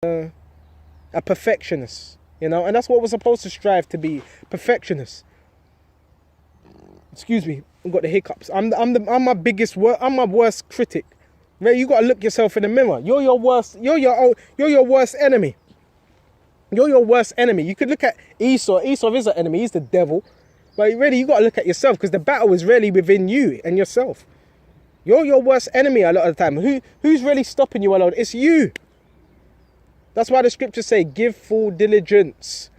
a perfectionist, you know, and that's what we're supposed to strive to be, perfectionists. Excuse me, I've got the hiccups. I'm my worst critic. Right? You got to look yourself in the mirror. You're your worst enemy. You're your worst enemy. You could look at Esau. Esau is an enemy. He's the devil. But really, you got to look at yourself, because the battle is really within you and yourself. You're your worst enemy a lot of the time. Who's really stopping you a lot? It's you. That's why the scriptures say, give full diligence.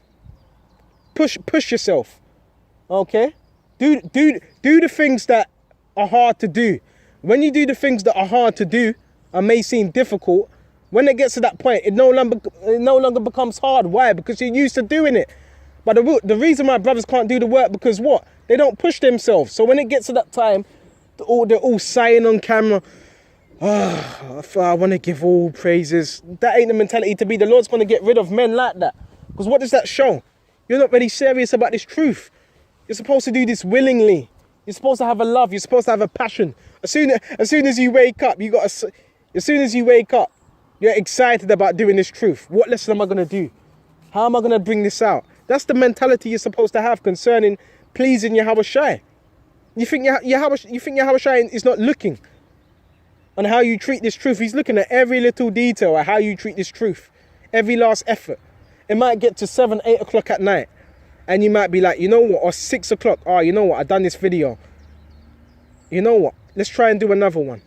Push yourself. Okay? Do the things that are hard to do. When you do the things that are hard to do and may seem difficult, when it gets to that point, it no longer becomes hard. Why? Because you're used to doing it. But the reason my brothers can't do the work, because what? They don't push themselves. So when it gets to that time, they're all sighing on camera. I want to give all praises. That ain't the mentality to be. The Lord's going to get rid of men like that. Because what does that show? You're not really serious about this truth. You're supposed to do this willingly. You're supposed to have a love. You're supposed to have a passion. As soon as you wake up, you're excited about doing this truth. What lesson am I going to do? How am I going to bring this out? That's the mentality you're supposed to have concerning pleasing Yahweh Shai. You think Yahweh Shai is not looking on how you treat this truth? He's looking at every little detail of how you treat this truth. Every last effort. It might get to 7, 8 o'clock at night. And you might be like, you know what? Or 6 o'clock. Oh, you know what? I've done this video. You know what? Let's try and do another one.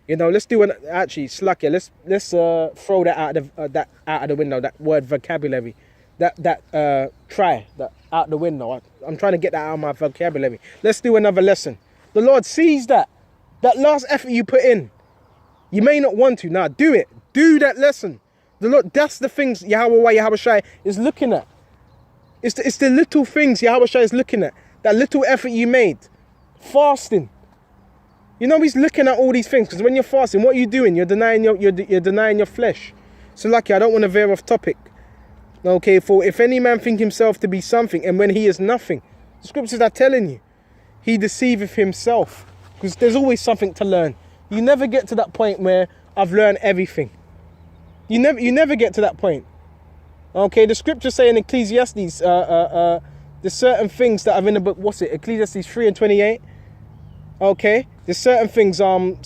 You know, let's do an... Actually, Slakia, let's throw that out of the window. That word vocabulary. Try that out the window. I'm trying to get that out of my vocabulary. Let's do another lesson. The Lord sees that last effort you put in. You may not want to. Now do it. Do that lesson. The Lord, that's the things Yahweh Shai is looking at. It's the little things Yahweh Shai is looking at. That little effort you made. Fasting. You know, he's looking at all these things, because when you're fasting, what are you doing? You're denying your flesh. So lucky, I don't want to veer off topic. Okay, for if any man think himself to be something, and when he is nothing, the scriptures are telling you, he deceiveth himself. Because there's always something to learn. You never get to that point where I've learned everything. You never get to that point. Okay, the scriptures say in Ecclesiastes, there's certain things that are in the book. What's it? Ecclesiastes 3:28. Okay, there's certain things.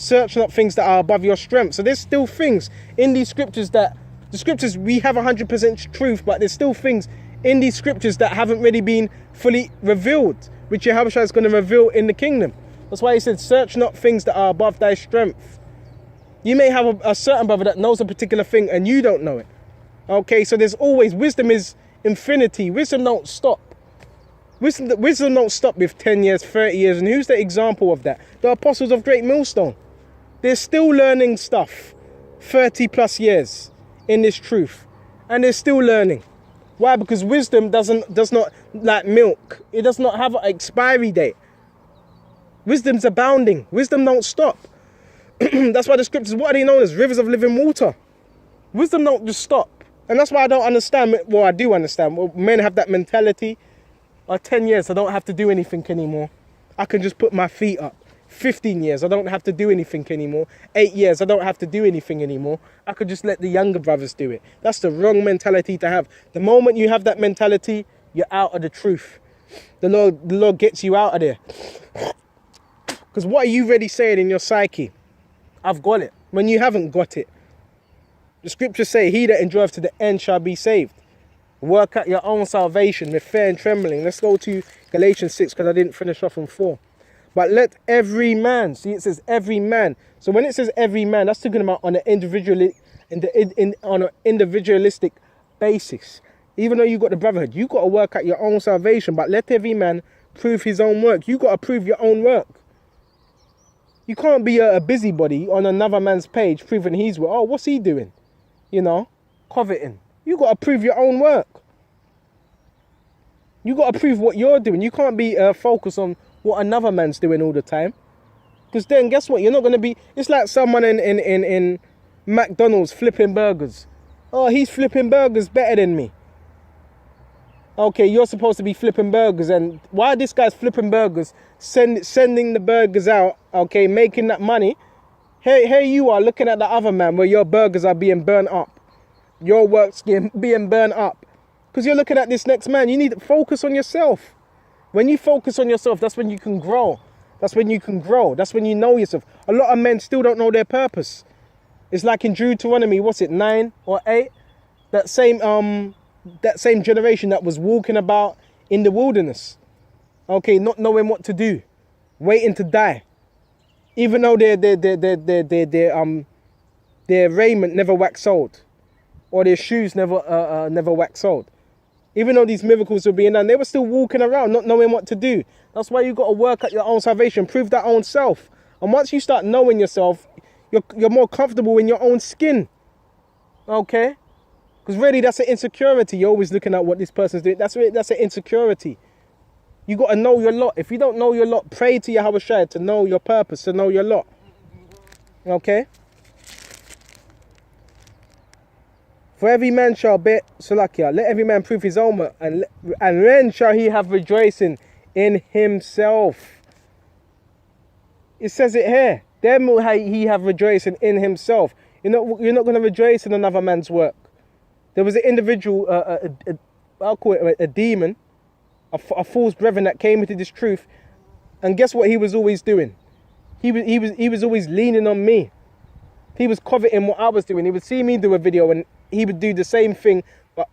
Search not things that are above your strength. So there's still things in these scriptures that the scriptures, we have 100% truth, but there's still things in these scriptures that haven't really been fully revealed, which Yahweh is going to reveal in the kingdom. That's why he said, search not things that are above thy strength. You may have a certain brother that knows a particular thing and you don't know it. Okay, so there's always, wisdom is infinity. Wisdom don't stop. Wisdom don't stop with 10 years, 30 years. And who's the example of that? The apostles of Great Millstone. They're still learning stuff 30 plus years in this truth. And they're still learning. Why? Because wisdom does not, like milk, it does not have an expiry date. Wisdom's abounding. Wisdom don't stop. That's why the scriptures, what are they known as? Rivers of living water. Wisdom don't just stop. And that's why I don't understand. Well, I do understand. Well, men have that mentality. 10 years, I don't have to do anything anymore. I can just put my feet up. 15 years, I don't have to do anything anymore. 8 years, I don't have to do anything anymore. I could just let the younger brothers do it. That's the wrong mentality to have. The moment you have that mentality, you're out of the truth. The Lord gets you out of there. Because what are you really saying in your psyche? I've got it. When you haven't got it. The scriptures say, he that endureth to the end shall be saved. Work out your own salvation with fear and trembling. Let's go to Galatians 6, because I didn't finish off on 4. But let every man, see it says every man. So when it says every man, that's talking about on an individualistic basis. Even though you got the brotherhood, you got to work out your own salvation. But let every man prove his own work. You got to prove your own work. You can't be a busybody on another man's page proving his work. Oh, what's he doing? You know, coveting. You got to prove your own work. You got to prove what you're doing. You can't be focused on what another man's doing all the time. Because then, guess what? You're not going to be... It's like someone in McDonald's flipping burgers. Oh, he's flipping burgers better than me. Okay, you're supposed to be flipping burgers. And while this guy's flipping burgers, sending the burgers out, okay, making that money, here you are looking at the other man where your burgers are being burnt up. your works being burnt up. Because you're looking at this next man. You need to focus on yourself. When you focus on yourself, that's when you can grow. That's when you can grow. That's when you know yourself. A lot of men still don't know their purpose. It's like in Deuteronomy, what's it, 9 or 8? That same generation that was walking about in the wilderness. Okay, not knowing what to do. Waiting to die. Even though their raiment never waxed old. Or their shoes never waxed old. Even though these miracles were being done, they were still walking around not knowing what to do. That's why you got to work at your own salvation, prove that own self. And once you start knowing yourself, you're more comfortable in your own skin. Okay? Because really that's an insecurity. You're always looking at what this person's doing. That's an insecurity. You got to know your lot. If you don't know your lot, pray to Yahweh Shai to know your purpose, to know your lot. Okay? For every man shall bear, Salakia, let every man prove his own work, and then shall he have rejoicing in himself. It says it here. Then will he have rejoicing in himself. You're not going to rejoice in another man's work. There was an individual, I'll call it a demon, a false brethren that came into this truth, and guess what he was always doing? He was always leaning on me. He was coveting what I was doing. He would see me do a video and he would do the same thing, but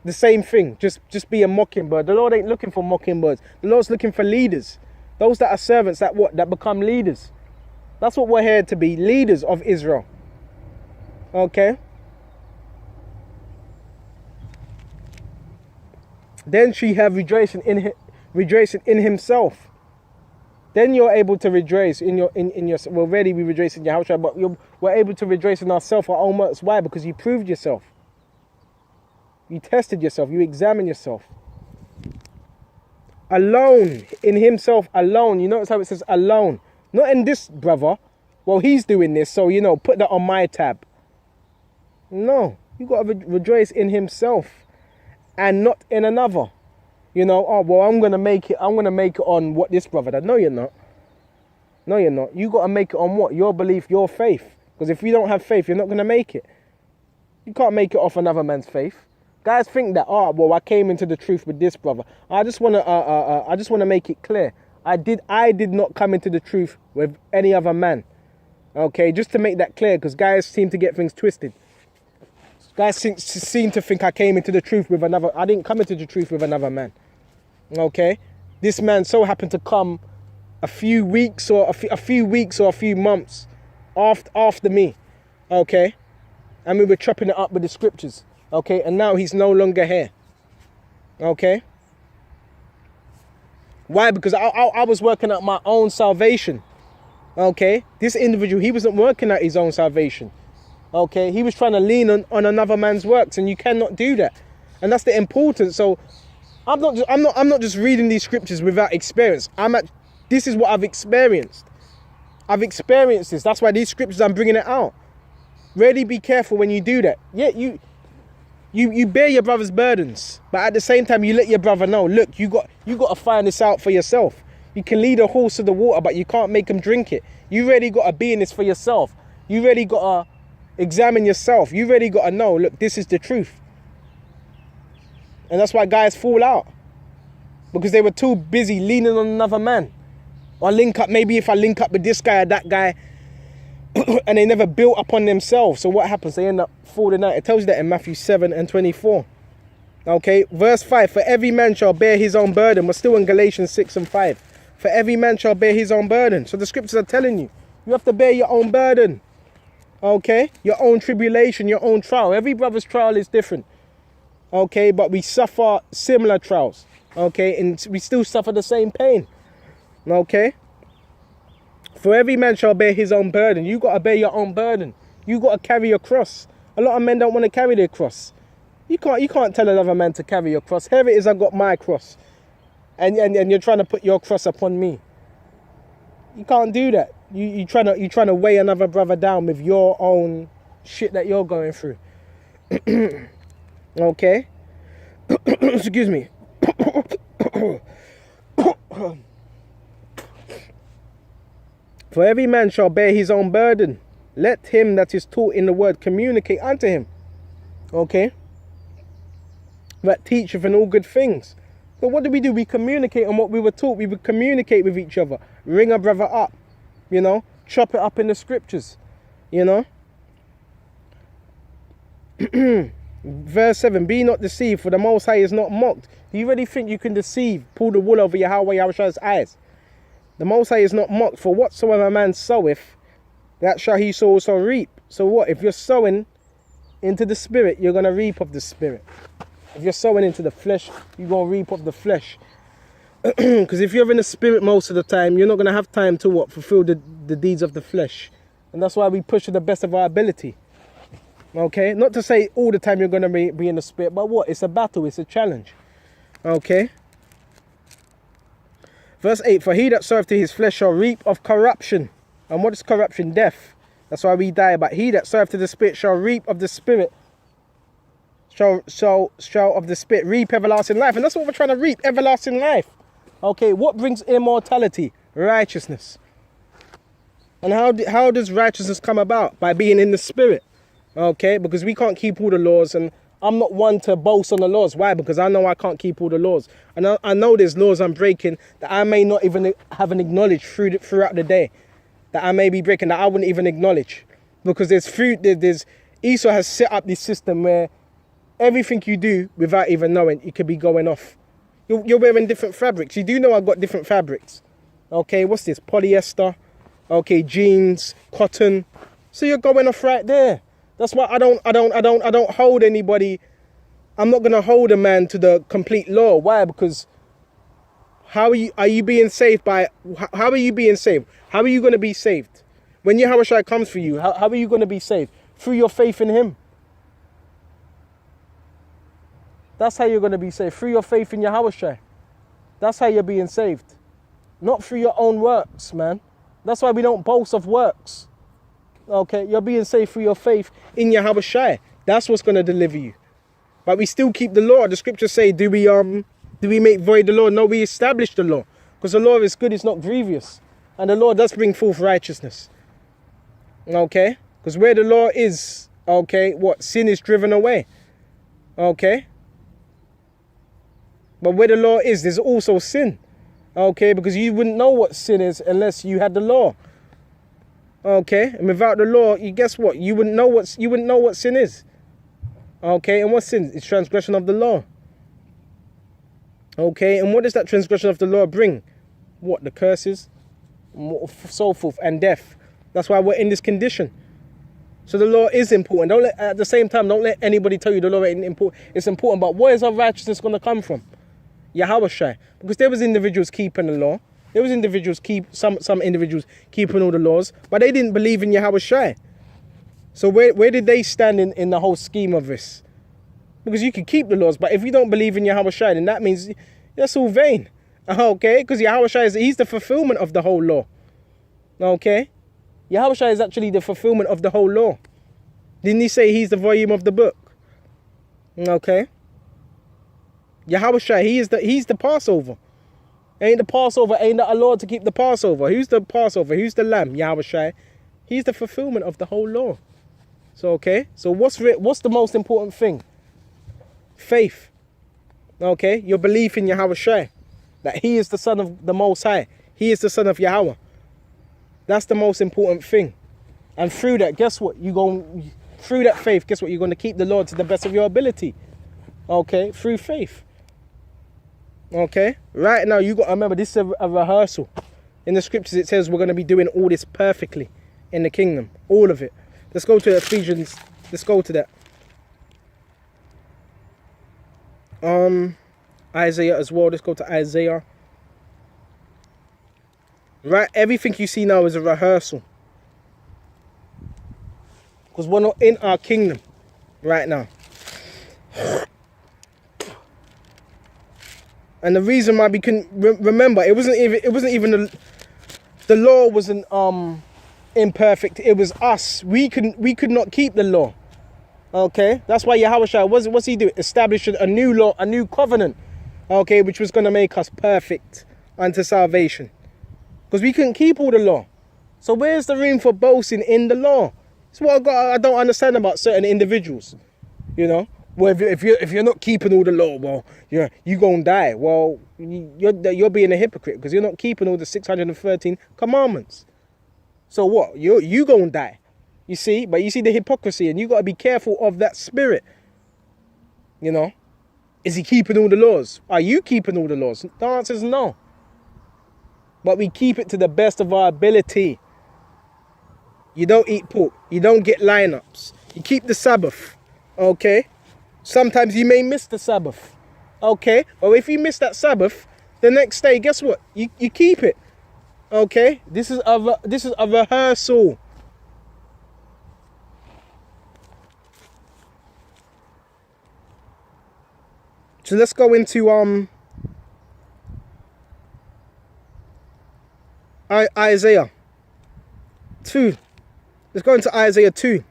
the same thing, just be a mockingbird. The Lord ain't looking for mockingbirds. The Lord's looking for leaders. Those that are servants, that become leaders. That's what we're here to be, leaders of Israel. Okay? Then she have rejoicing in himself. Then you're able to rejoice in your. Well, already we rejoice in your house, but we're able to rejoice in ourselves, our own works. Why? Because you proved yourself. You tested yourself. You examined yourself. Alone, in himself alone. You notice how it says alone. Not in this brother. Well, he's doing this, so, put that on my tab. No. You got to rejoice in himself and not in another. Oh, well, I'm going to make it on what this brother does. No, you're not. No, you're not. You got to make it on what? Your belief, your faith. Because if you don't have faith, you're not going to make it. You can't make it off another man's faith. Guys think that, well, I came into the truth with this brother. I just want to make it clear. I did not come into the truth with any other man. Okay, just to make that clear, because guys seem to get things twisted. Guys seem to think I came into the truth with another. I didn't come into the truth with another man. Okay, this man so happened to come a few weeks or a few months after me. Okay, and we were chopping it up with the scriptures. Okay, and now he's no longer here. Okay. Why? Because I was working out my own salvation. Okay, this individual, he wasn't working out his own salvation. Okay, he was trying to lean on another man's works, and you cannot do that. And that's the importance. So I'm not just reading these scriptures without experience. This is what I've experienced. I've experienced this. That's why these scriptures, I'm bringing it out. Really be careful when you do that. Yeah, you bear your brother's burdens, but at the same time you let your brother know, look, you got to find this out for yourself. You can lead a horse to the water, but you can't make him drink it. You really got to be in this for yourself. You really got to examine yourself. You really got to know, look, this is the truth. And that's why guys fall out, because they were too busy leaning on another man. Or maybe if I link up with this guy or that guy, and they never built up on themselves. So what happens? They end up falling out. It tells you that in Matthew 7:24. Okay, verse 5. For every man shall bear his own burden. We're still in Galatians 6:5. For every man shall bear his own burden. So the scriptures are telling you, you have to bear your own burden. Okay, your own tribulation, your own trial. Every brother's trial is different. Okay, but we suffer similar trials. Okay, and we still suffer the same pain. Okay. For every man shall bear his own burden. You got to bear your own burden. You got to carry your cross. A lot of men don't want to carry their cross. You can't tell another man to carry your cross. Here it is, I got my cross. And you're trying to put your cross upon me. You can't do that. You're trying to weigh another brother down with your own shit that you're going through. Okay? Excuse me. For every man shall bear his own burden. Let him that is taught in the word communicate unto him. Okay? That teacheth in all good things. But what do? We communicate on what we were taught. We would communicate with each other. Ring a brother up. You know? Chop it up in the scriptures. You know? Verse 7, be not deceived, for the Most High is not mocked. Do you really think you can deceive, pull the wool over Yahweh Yahushua's eyes? The Most High is not mocked, for whatsoever a man soweth, that shall he so also reap. So what? If you're sowing into the spirit, you're going to reap of the spirit. If you're sowing into the flesh, you're going to reap of the flesh. Because if you're in the spirit most of the time, you're not going to have time to what? Fulfill the deeds of the flesh. And that's why we push to the best of our ability. Okay? Not to say all the time you're going to be in the spirit, but what? It's a battle. It's a challenge. Okay? Verse 8, for he that soweth to his flesh shall reap of corruption. And what is corruption? Death. That's why we die. But he that soweth to the spirit shall reap of the spirit. Shall of the spirit reap everlasting life. And that's what we're trying to reap, everlasting life. Okay, what brings immortality? Righteousness. And how does righteousness come about? By being in the spirit. Okay, because we can't keep all the laws, and I'm not one to boast on the laws. Why? Because I know I can't keep all the laws. And I know there's laws I'm breaking that I may not even haven't acknowledged throughout the day. That I may be breaking, that I wouldn't even acknowledge. Because there's Esau has set up this system where everything you do without even knowing, it could be going off. You're wearing different fabrics. You do know I've got different fabrics. Okay, what's this? Polyester. Okay, jeans, cotton. So you're going off right there. That's why I don't hold anybody. I'm not gonna hold a man to the complete law. Why? Because how are you being saved by? How are you being saved? How are you gonna be saved when Yahushua comes for you? How are you gonna be saved? Through your faith in Him. That's how you're gonna be saved. Through your faith in Yahushua. That's how you're being saved. Not through your own works, man. That's why we don't boast of works. Okay, you're being saved through your faith in Yahushua. That's what's going to deliver you. But we still keep the law. The scriptures say, do we make void the law? No, we establish the law. Because the law is good, it's not grievous. And the law does bring forth righteousness. Okay? Because where the law is, okay, what? Sin is driven away. Okay? But where the law is, there's also sin. Okay? Because you wouldn't know what sin is unless you had the law. Okay, and without the law, you guess what? You wouldn't know what sin is. Okay, and what sin? It's transgression of the law. Okay, and what does that transgression of the law bring? What? The curses, so forth, and death. That's why we're in this condition. So the law is important. At the same time, don't let anybody tell you the law ain't important. It's important, but where is our righteousness going to come from? Yahushua. Because there was individuals keeping the law. There was individuals some individuals keeping all the laws, but they didn't believe in Yahushua. So where did they stand in the whole scheme of this? Because you can keep the laws, but if you don't believe in Yahushua, then that means that's all vain. Okay? Because Yahushua he's the fulfillment of the whole law. Okay? Yahushua is actually the fulfillment of the whole law. Didn't he say he's the volume of the book? Okay? Yahushua, he's the Passover. Ain't the Passover, ain't that a law to keep the Passover? Who's the Passover? Who's the Lamb? Yahushua. He's the fulfillment of the whole law. So, okay. So what's the most important thing? Faith. Okay. Your belief in Yahushua. That He is the Son of the Most High. He is the Son of Yahweh. That's the most important thing. And through that, guess what? Through that faith, guess what? You're going to keep the Lord to the best of your ability. Okay. Through faith. Okay, right now you got to remember this is a rehearsal. In the scriptures it says we're going to be doing all this perfectly in the kingdom, all of it. Let's go to Ephesians. Let's go to that. Isaiah as well. Let's go to Isaiah. Right, everything you see now is a rehearsal. Because we're not in our kingdom right now. And the reason why we can remember, it wasn't even the law wasn't imperfect. It was us. We could not keep the law. Okay, that's why Yahushua what's He do? Establish a new law, a new covenant. Okay, which was going to make us perfect unto salvation. Because we couldn't keep all the law. So where's the room for boasting in the law? It's what I don't understand about certain individuals. You know, well, if you're not keeping all the law, well, you gonna die. Well, you're being a hypocrite because you're not keeping all the 613 commandments. So what? You gonna die. You see, but you see the hypocrisy, and you got to be careful of that spirit. You know, is he keeping all the laws? Are you keeping all the laws? The answer is no. But we keep it to the best of our ability. You don't eat pork. You don't get lineups. You keep the Sabbath. Okay? Sometimes you may miss the Sabbath. Okay? Well, if you miss that Sabbath, the next day, guess what? You keep it. Okay? This is a rehearsal. So let's go into Isaiah 2. Let's go into Isaiah 2.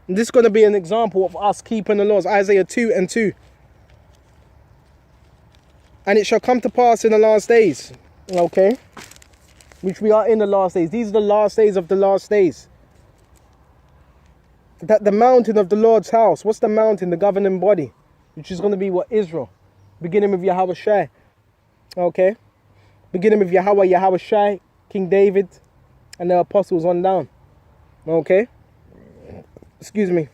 And this is going to be an example of us keeping the laws. Isaiah 2 and 2. And it shall come to pass in the last days. Okay? Which we are in the last days. These are the last days of the last days. That the mountain of the Lord's house. What's the mountain? The governing body. Which is going to be what? Israel. Beginning with Yahweh Shai. Okay? Beginning with Yahweh Shai, King David, and the apostles on down. Okay? Excuse me.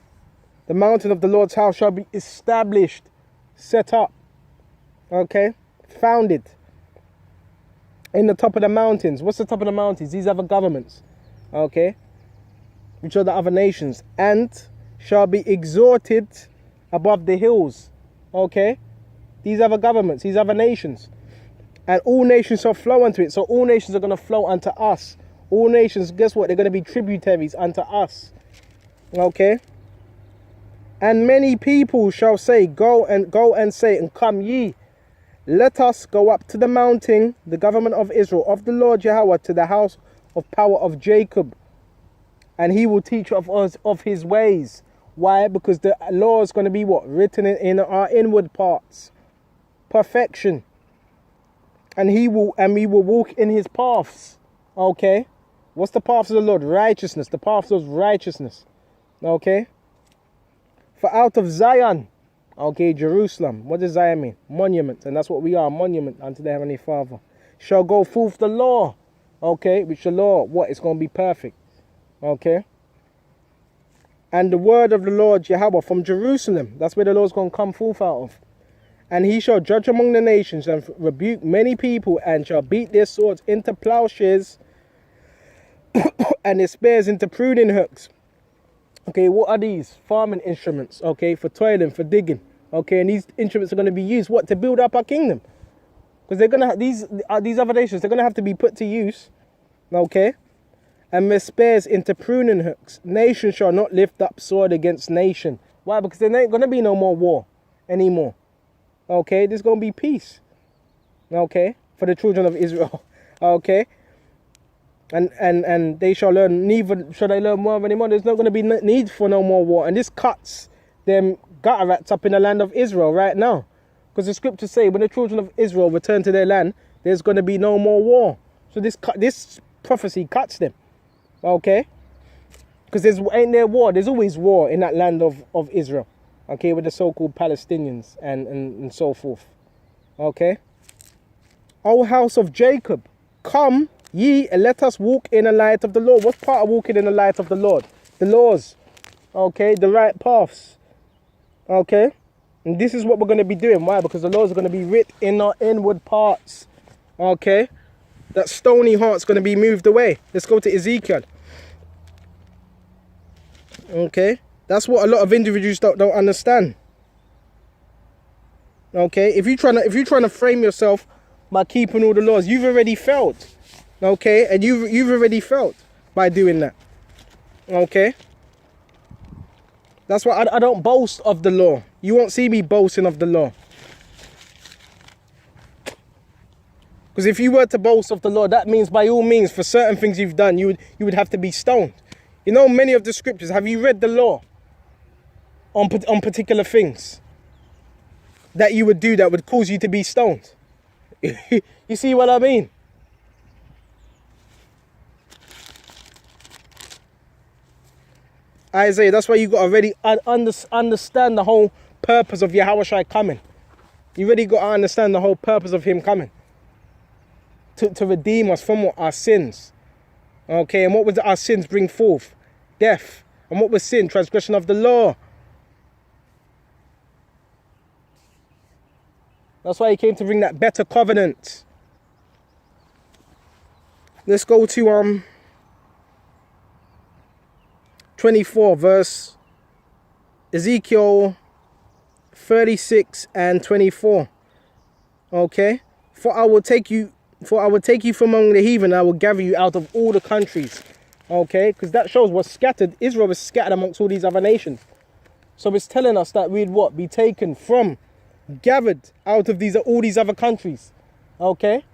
The mountain of the Lord's house shall be established, set up. Okay? Founded. In the top of the mountains. What's the top of the mountains? These other governments. Okay? Which are the other nations. And shall be exalted above the hills. Okay? These other governments, these other nations. And all nations shall flow unto it. So all nations are going to flow unto us. All nations, guess what? They're going to be tributaries unto us. Okay? And many people shall say, go and say, and come ye. Let us go up to the mountain, the government of Israel, of the Lord Yahweh, to the house of power of Jacob. And he will teach of us of his ways. Why? Because the law is going to be what? Written in our inward parts. Perfection. And we will walk in his paths. Okay? What's the paths of the Lord? Righteousness. The paths of righteousness. Okay? For out of Zion, okay, Jerusalem. What does Zion mean? Monument. And that's what we are, monument unto the Heavenly Father. Shall go forth the law. Okay? Which the law, what? It's going to be perfect. Okay? And the word of the Lord Yahweh from Jerusalem. That's where the Lord's going to come forth out of. And he shall judge among the nations and rebuke many people and shall beat their swords into plowshares and their spears into pruning hooks. Okay, what are these? Farming instruments, okay, for toiling, for digging. Okay, and these instruments are going to be used, what? To build up our kingdom. Because they're going to have, these other nations, they're going to have to be put to use. Okay? And their spears into pruning hooks. Nation shall not lift up sword against nation. Why? Because there ain't going to be no more war anymore. Okay, there's going to be peace. Okay, for the children of Israel. Okay, and they shall learn, neither shall they learn war anymore. There's not going to be need for no more war. And this cuts them gutter rats up in the land of Israel right now. Because the scriptures say when the children of Israel return to their land, there's going to be no more war. So this prophecy cuts them. Okay, because ain't there war? There's always war in that land of Israel. Okay, with the so-called Palestinians and so forth. Okay. O house of Jacob, come ye and let us walk in the light of the Lord. What's part of walking in the light of the Lord? The laws. Okay, the right paths. Okay. And this is what we're going to be doing. Why? Because the laws are going to be writ in our inward parts. Okay. That stony heart's going to be moved away. Let's go to Ezekiel. Okay. That's what a lot of individuals don't understand. Okay, if you're trying to frame yourself by keeping all the laws, you've already failed. Okay, and you've already failed by doing that. Okay, that's why I don't boast of the law. You won't see me boasting of the law. Because if you were to boast of the law, that means by all means, for certain things you've done, you would have to be stoned. You know, many of the scriptures. Have you read the law? On particular things that you would do that would cause you to be stoned. You see what I mean? Isaiah, that's why you got to really understand the whole purpose of Yahushua coming. You really got to understand the whole purpose of him coming. To redeem us from what? Our sins. Okay, and what would our sins bring forth? Death. And what was sin? Transgression of the law. That's why he came to bring that better covenant. Let's go to 24 verse Ezekiel 36 and 24. Okay? For I will take you from among the heathen, and I will gather you out of all the countries. Okay? Because that shows was scattered. Israel was scattered amongst all these other nations. So it's telling us that we'd what? Be taken from, gathered out of all these other countries. Okay?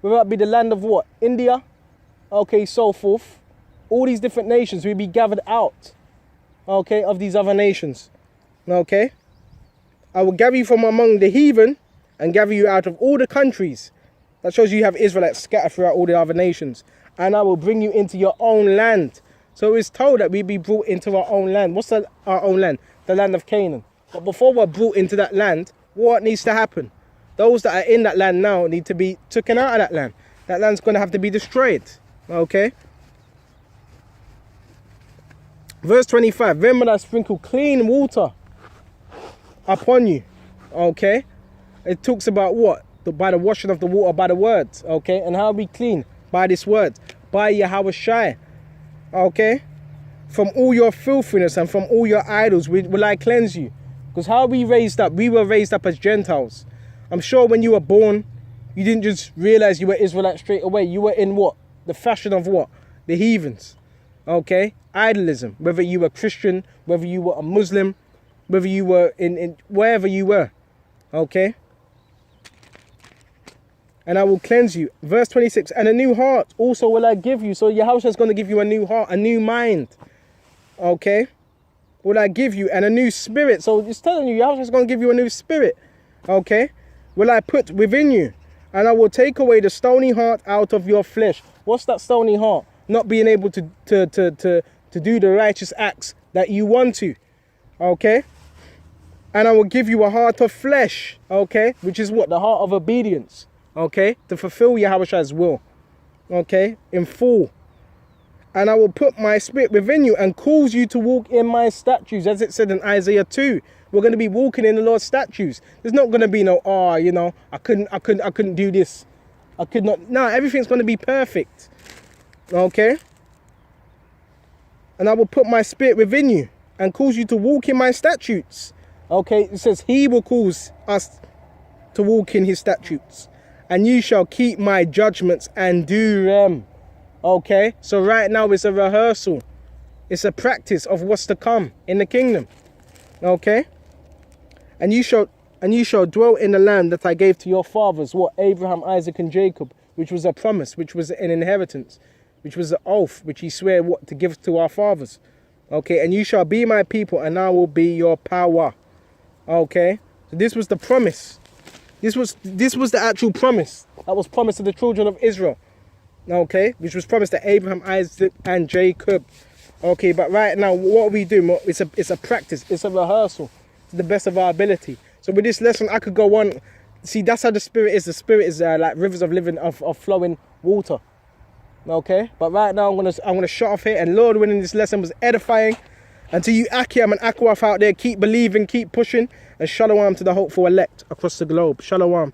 Whether it be the land of what? India. Okay, so forth. All these different nations, we'd be gathered out. Okay, of these other nations. Okay? I will gather you from among the heathen and gather you out of all the countries. That shows you have Israelites scattered throughout all the other nations. And I will bring you into your own land. So it's told that we'd be brought into our own land. What's our own land? The land of Canaan. But before we're brought into that land, what needs to happen? Those that are in that land now need to be taken out of that land. That land's going to have to be destroyed. Okay? Verse 25. Remember that I sprinkle clean water upon you. Okay? It talks about what? By the washing of the water, by the words. Okay? And how are we clean? By this word. By Yahushua. Okay? From all your filthiness and from all your idols will I cleanse you. Because how are we raised up? We were raised up as Gentiles. I'm sure when you were born, you didn't just realize you were Israelite straight away. You were in what? The fashion of what? The heathens. Okay? Idolism. Whether you were Christian, whether you were a Muslim, whether you were in wherever you were. Okay? And I will cleanse you. Verse 26. And a new heart also will I give you. So Yahushua is going to give you a new heart, a new mind. Okay? Will I give you, and a new spirit. So it's telling you, Yahushua is going to give you a new spirit. Okay? Will I put within you, and I will take away the stony heart out of your flesh. What's that stony heart? Not being able to do the righteous acts that you want to. Okay? And I will give you a heart of flesh. Okay? Which is what? The heart of obedience. Okay? To fulfill Yahushua's will. Okay? In full. And I will put my spirit within you and cause you to walk in my statutes. As it said in Isaiah 2. We're going to be walking in the Lord's statutes. There's not going to be no, I couldn't do this. I could not. No, everything's going to be perfect. Okay? And I will put my spirit within you and cause you to walk in my statutes. Okay? It says he will cause us to walk in his statutes. And you shall keep my judgments and do them. Okay, so right now it's a rehearsal. It's a practice of what's to come in the kingdom. Okay, and you shall dwell in the land that I gave to your fathers. What? Abraham, Isaac, and Jacob, which was a promise, which was an inheritance, which was an oath, which he swore what to give to our fathers. Okay, and you shall be my people, and I will be your power. Okay, so this was the promise. This was the actual promise that was promised to the children of Israel. Okay, which was promised to Abraham, Isaac, and Jacob. Okay, but right now, what are we doing? It's a practice. It's a rehearsal to the best of our ability. So with this lesson, I could go on. See, that's how the Spirit is. The Spirit is like rivers of living, of flowing water. Okay, but right now, I'm gonna shut off here. And Lord, winning this lesson was edifying. And to you, Akim and Akwaf out there, keep believing, keep pushing, and shalom to the hopeful elect across the globe. Shalom.